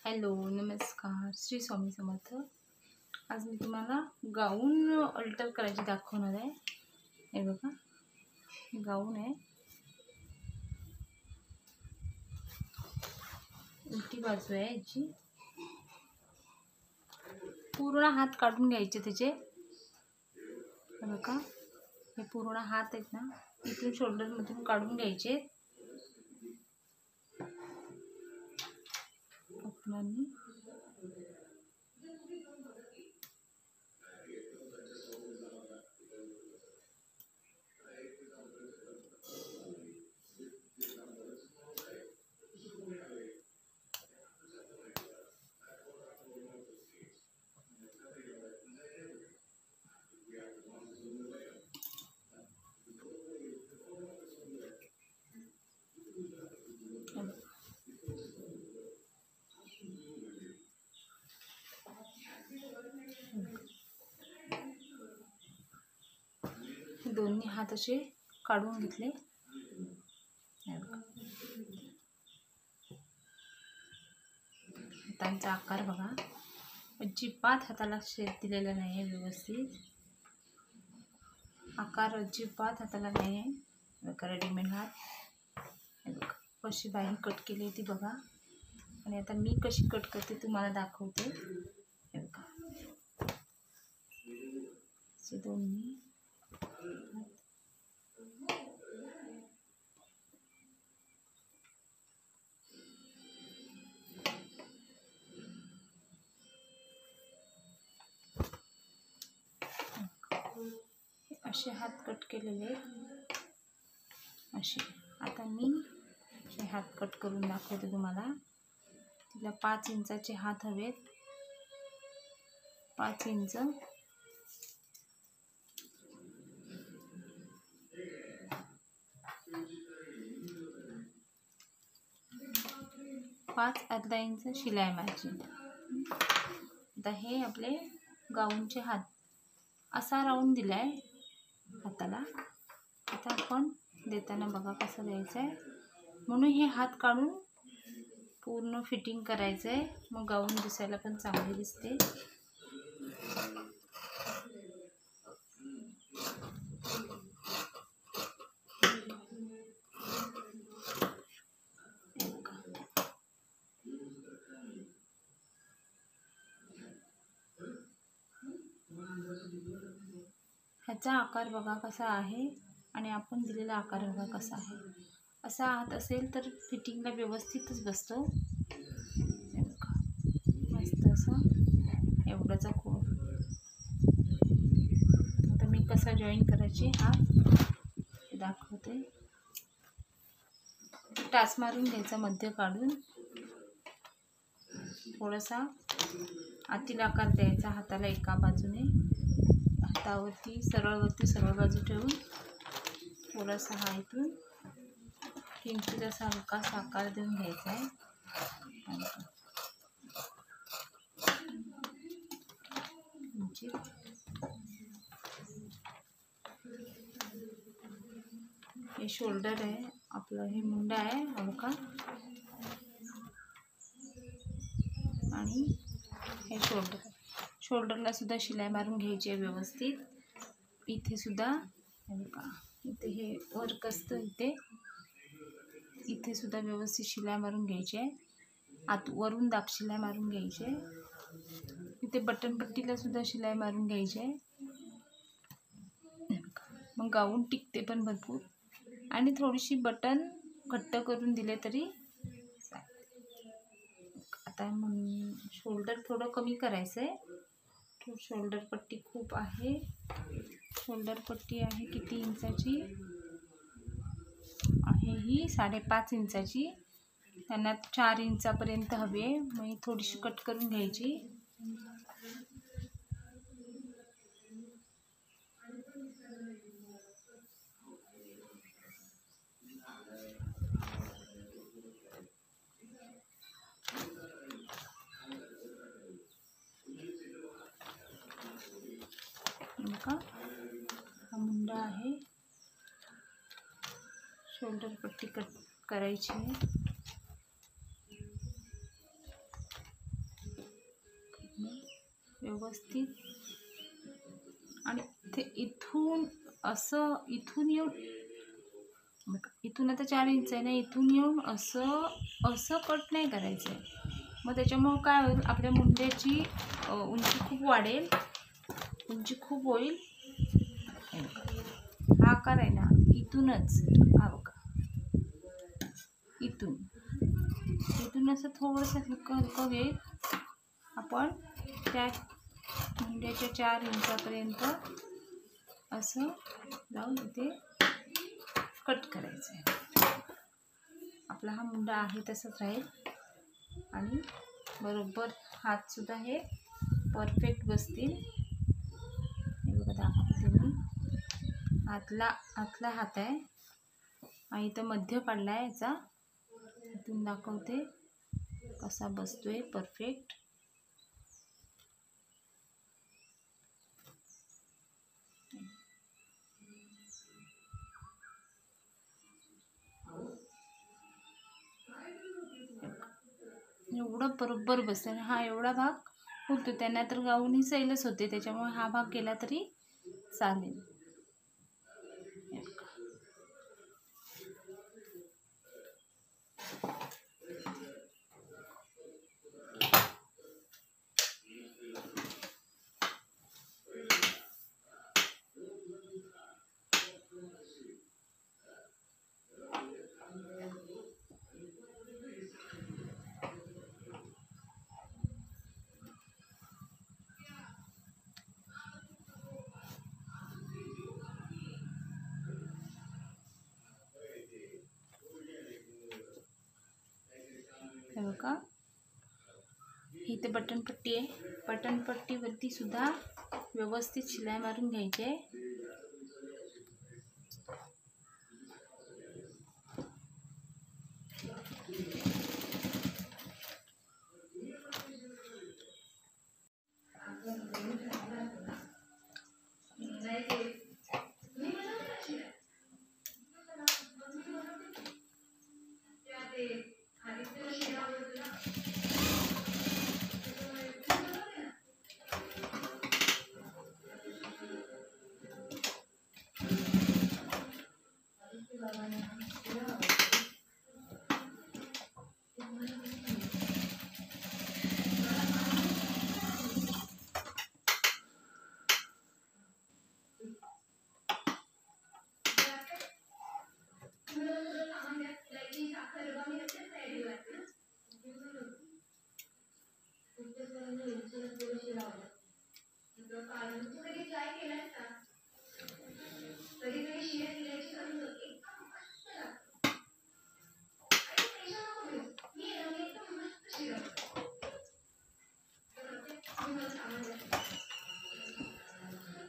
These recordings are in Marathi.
हॅलो, नमस्कार. श्री स्वामी समर्थ. आज मी तुम्हाला गाऊन अल्टर करायची दाखवणार आहे. हे बघा, गाऊन आहे, उलटी बाजू आहे याची. पूर्ण हात काढून घ्यायचे त्याचे. हे बघा, हे पूर्ण हात आहेत ना, इथून शोल्डरमधून काढून घ्यायचे. दोन्ही हात असे काढून घेतले. हातांचा आकार बघा, अजिबात हाताला शेप दिलेला नाही आहे. व्यवस्थित आकार अजिबात हाताला नाही आहे. बघा, रेडीमेड हात. कशी बाही कट केली ती बघा. आणि आता मी कशी कट करते तुम्हाला दाखवते. हे बघा, असे दोन्ही असे हात कट केलेले असे. आता मी हे हात कट करून दाखवते तुम्हाला. तिला 5 इंचाचे हात हवेत. 5 इंच. अर्धा इंच शिलाई मारायची. आता हे आपले गाऊनचे हात असा राऊंड दिलाय हाताला. आता आपण देताना बघा कसं द्यायचं आहे. म्हणून हे हात काढून पूर्ण फिटिंग करायचं आहे. मग गाऊन दिसायला पण चांगले दिसते. ह्याचा आकार बघा कसा आहे आणि आपण दिलेला आकार बघा कसा आहे. असा हात असेल तर फिटिंगला व्यवस्थितच बसतो. मस्त असा एवढाचा कोड. आता मी कसा जॉईन करायचे हात दाखवते. टाच मारून घ्यायचा मध्य काढून. थोडासा आतील आकार द्यायचा हाताला एका बाजूने. हातावरती सरळ बाजू ठेवून थोडासा हा इथून किंचित असा हलकासा आकार देऊन घ्यायचा आहे. हे शोल्डर आहे आपलं, हे मुंडा आहे हलका. आणि हे शोल्डरला सुद्धा शिलाई मारून घ्यायची आहे व्यवस्थित. इथे सुद्धा इथे हे वर्क असतं, इथे सुद्धा व्यवस्थित शिलाई मारून घ्यायची आहे. वरून दाब शिलाई मारून घ्यायची आहे. इथे बटन पट्टीला सुद्धा शिलाई मारून घ्यायची आहे. मग गाऊन टिकते पण भरपूर. आणि थोडीशी बटन घट्ट करून दिले तरी. आता मग शोल्डर थोडं कमी करायचं आहे. शोल्डर पट्टी खूप आहे. शोल्डर पट्टी आहे किती इंचाची आहे ही? 5.5 इंचाची. त्यांना 4 इंचापर्यंत हवी आहे. मग थोडीशी कट करून घ्यायची. हा मुंडा आहे. शोल्डर पट्टी कट करायची आहे. व्यवस्थित, आणि ते इथून असं इथून येऊन, इथून आता 4 इंच आहे ना, इथून येऊन असं असं कट नाही करायचं आहे. मग त्याच्यामुळं काय होईल, आपल्या मुंड्याची उंची खूप वाढेल, उंची खूप होईल. हा आकार आहे ना, इथूनच हा बघा, इथून असं थोडंसं हलकं हलकं घेईल आपण त्या मुंड्याच्या 4 इंचापर्यंत असं जाऊन इथे कट करायचं आहे. आपला हा मुंडा आहे तसंच राहील आणि बरोबर हातसुद्धा हे परफेक्ट बसतील. हे बघा दाखवते मी. आतला हात आहे आणि इथं मध्य काढला आहे याचा. इथून दाखवते कसा बसतोय परफेक्ट. एवढं बरोबर बसतं. हा एवढा भाग होतो, त्यांना तर गाऊनही सैलच होते, त्याच्यामुळे हा भाग केला तरी चालेल. हे बघा, इथे बटनपट्टी आहे. बटनपट्टीवरती सुद्धा व्यवस्थित शिलाई मारून घ्यायची आहे.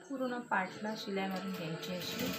पूर्ण पाटला शिलाई मारून घ्यायची अशी.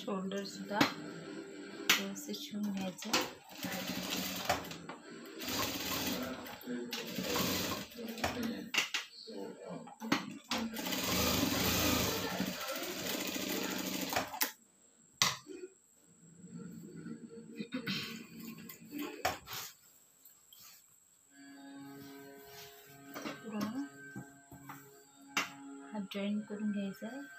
शोल्डर सुद्धा व्यवस्थित शिवून घ्यायचं. पूर्ण हात जॉईन करून घ्यायचा आहे.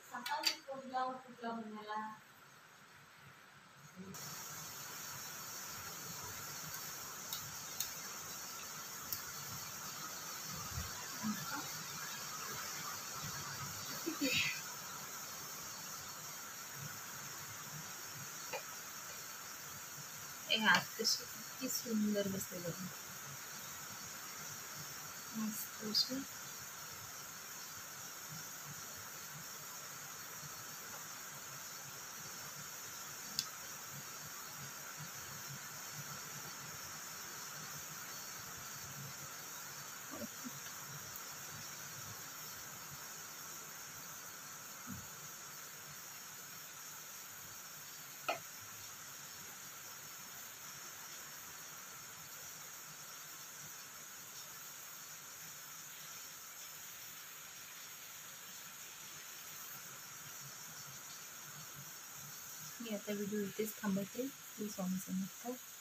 सकाळी कुठला म्हणाला हात कशी किती सुंदर बसले बघा मस्त अशी मी आता व्हिडिओ इथेच थांबवते. स्वामी समर्थ.